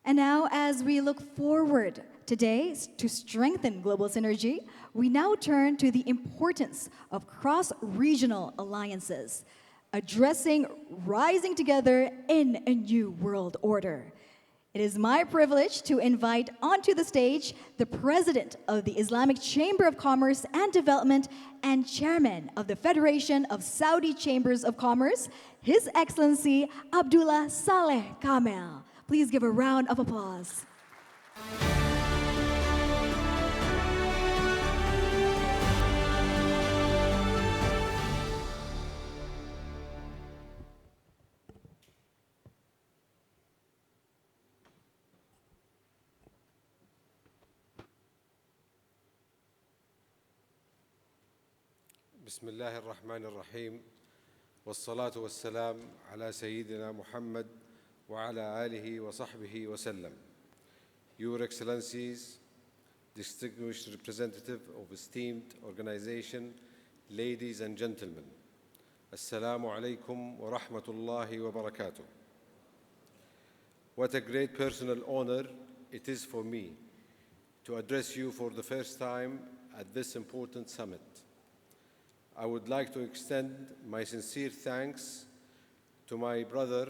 And now, as we look forward today to strengthen global synergy, we now turn to the importance of cross-regional alliances, addressing rising together in a new world order. It is my privilege to invite onto the stage the President of the Islamic Chamber of Commerce and Development and Chairman of the Federation of Saudi Chambers of Commerce, His Excellency Abdullah Saleh Kamel. Please give a round of applause. بسم الله الرحمن الرحيم والصلاة والسلام على سيدنا محمد وعلى آله وصحبه وسلم. Your Excellencies, distinguished representative of esteemed organization, ladies and gentlemen, Assalamu alaikum wa rahmatullahi wa barakatuh. What a great personal honor it is for me to address you for the first time at this important summit. I would like to extend my sincere thanks to my brother,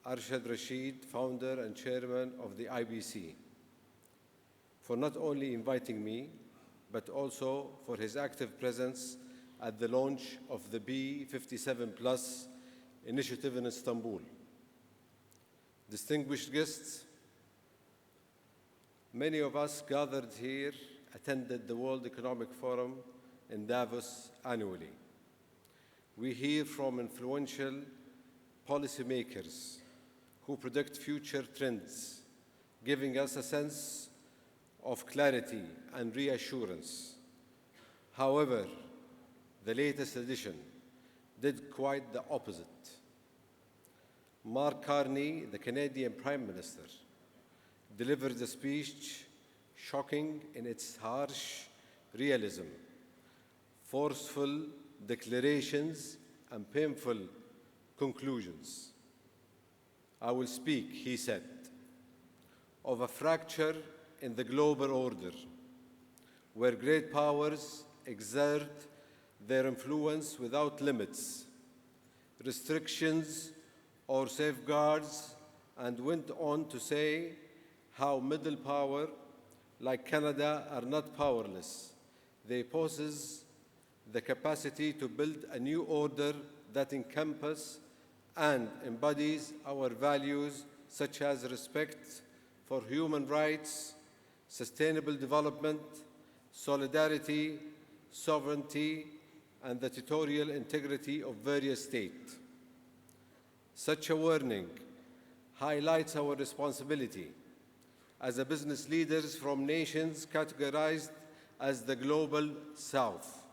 Arshad Rashid, founder and chairman of the IBC, for not only inviting me, but also for his active presence at the launch of the B57+ initiative in Istanbul. Distinguished guests, many of us gathered here attended the World Economic Forum in Davos annually. We hear from influential policymakers who predict future trends, giving us a sense of clarity and reassurance. However, the latest edition did quite the opposite. Mark Carney, the Canadian Prime Minister, delivered a speech shocking in its harsh realism, forceful declarations, and painful conclusions. I will speak, he said, of a fracture in the global order, where great powers exert their influence without limits, restrictions, or safeguards, and went on to say how middle power, like Canada, are not powerless. They possess the capacity to build a new order that encompasses and embodies our values such as respect for human rights, sustainable development, solidarity, sovereignty, and the territorial integrity of various states. Such a warning highlights our responsibility as a business leaders from nations categorized as the Global South,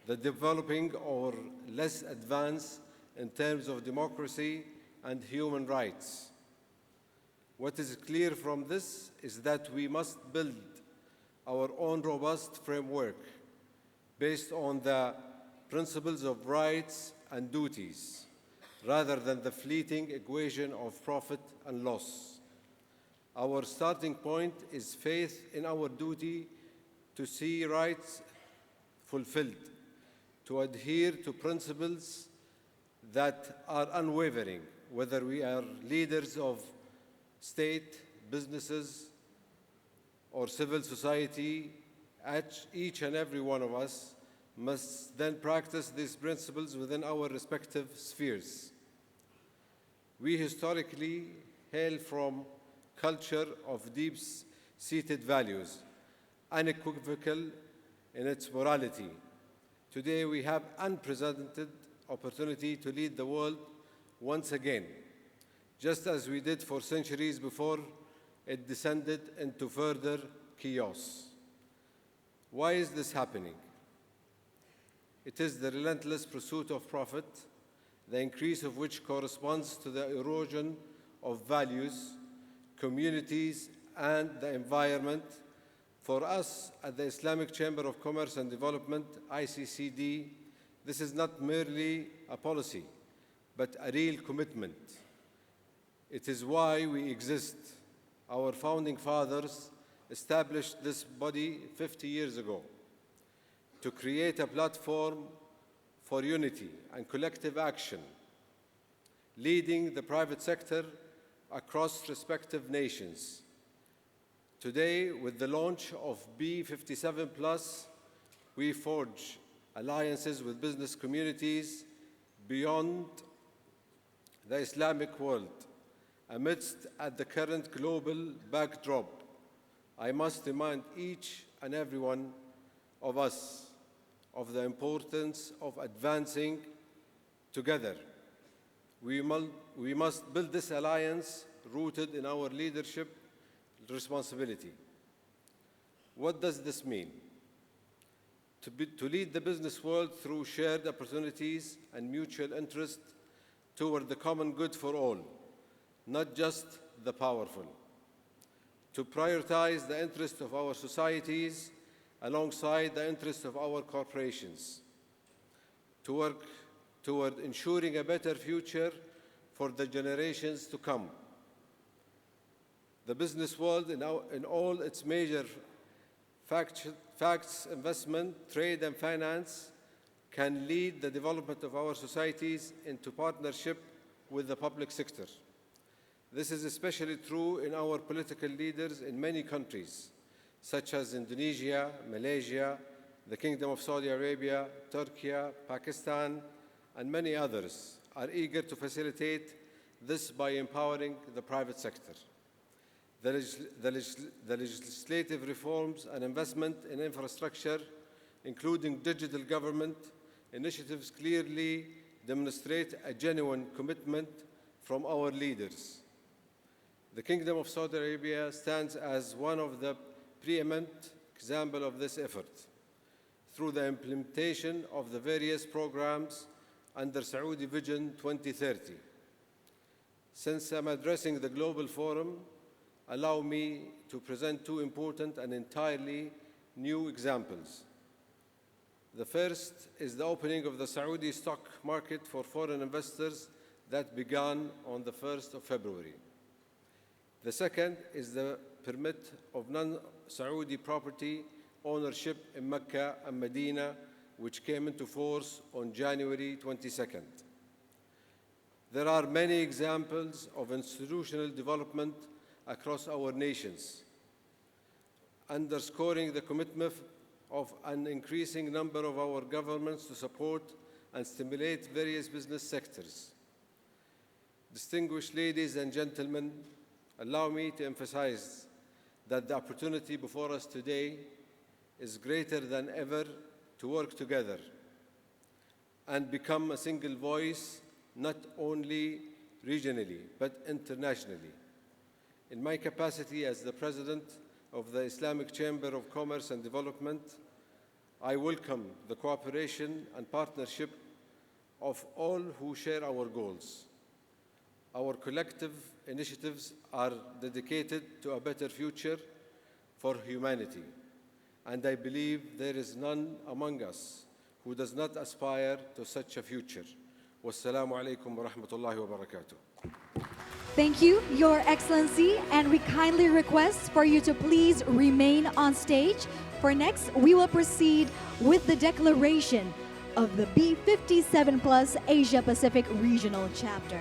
the developing or less advanced in terms of democracy and human rights. What is clear from this is that we must build our own robust framework based on the principles of rights and duties, rather than the fleeting equation of profit and loss. Our starting point is faith in our duty to see rights fulfilled, to adhere to principles that are unwavering, whether we are leaders of state, businesses, or civil society. Each and every one of us must then practice these principles within our respective spheres. We historically hail from culture of deep-seated values, unequivocal in its morality. Today, we have unprecedented opportunity to lead the world once again, just as we did for centuries before it descended into further chaos. Why is this happening? It is the relentless pursuit of profit, the increase of which corresponds to the erosion of values, communities, and the environment. For us at the Islamic Chamber of Commerce and Development, ICCD, this is not merely a policy, but a real commitment. It is why we exist. Our founding fathers established this body 50 years ago to create a platform for unity and collective action, leading the private sector across respective nations. Today, with the launch of B57+, we forge alliances with business communities beyond the Islamic world. Amidst the current global backdrop, I must remind each and every one of us of the importance of advancing together. We must build this alliance rooted in our leadership responsibility. What does this mean? To lead the business world through shared opportunities and mutual interest toward the common good for all, not just the powerful. To prioritize the interests of our societies alongside the interests of our corporations. To work toward ensuring a better future for the generations to come. The business world in all its major facts, investment, trade, and finance can lead the development of our societies into partnership with the public sector. This is especially true in our political leaders in many countries, such as Indonesia, Malaysia, the Kingdom of Saudi Arabia, Turkey, Pakistan, and many others are eager to facilitate this by empowering the private sector. The legislative reforms and investment in infrastructure, including digital government initiatives, clearly demonstrate a genuine commitment from our leaders. The Kingdom of Saudi Arabia stands as one of the preeminent examples of this effort through the implementation of the various programs under Saudi Vision 2030. Since I'm addressing the Global Forum, allow me to present two important and entirely new examples. The first is the opening of the Saudi stock market for foreign investors that began on the 1st of February. The second is the permit of non-Saudi property ownership in Mecca and Medina, which came into force on January 22nd. There are many examples of institutional development across our nations, underscoring the commitment of an increasing number of our governments to support and stimulate various business sectors. Distinguished ladies and gentlemen, allow me to emphasize that the opportunity before us today is greater than ever to work together and become a single voice, not only regionally, but internationally. In my capacity as the President of the Islamic Chamber of Commerce and Development, I welcome the cooperation and partnership of all who share our goals. Our collective initiatives are dedicated to a better future for humanity, and I believe there is none among us who does not aspire to such a future. Wassalamu alaikum wa rahmatullahi wa barakatuh. Thank you, Your Excellency, and we kindly request for you to please remain on stage. For next, we will proceed with the declaration of the B57+ Asia Pacific Regional Chapter.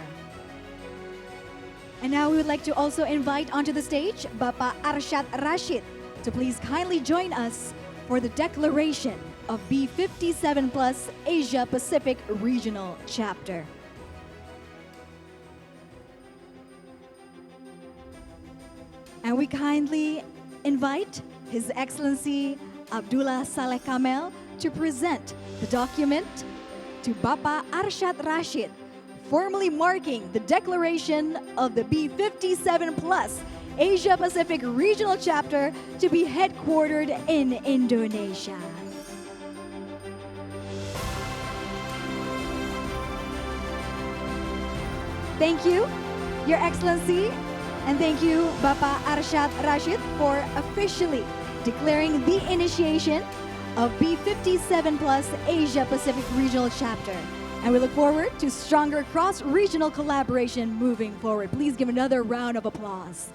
And now we would like to also invite onto the stage Bapak Arsyad Rashid to please kindly join us for the declaration of B57+ Asia Pacific Regional Chapter. And we kindly invite His Excellency Abdullah Saleh Kamel to present the document to Bapak Arsyad Rashid, formally marking the declaration of the B57+ Asia Pacific Regional Chapter to be headquartered in Indonesia. Thank you, Your Excellency, and thank you, Bapak Arsyad Rashid, for officially declaring the initiation of B57+ Asia Pacific Regional Chapter. And we look forward to stronger cross-regional collaboration moving forward. Please give another round of applause.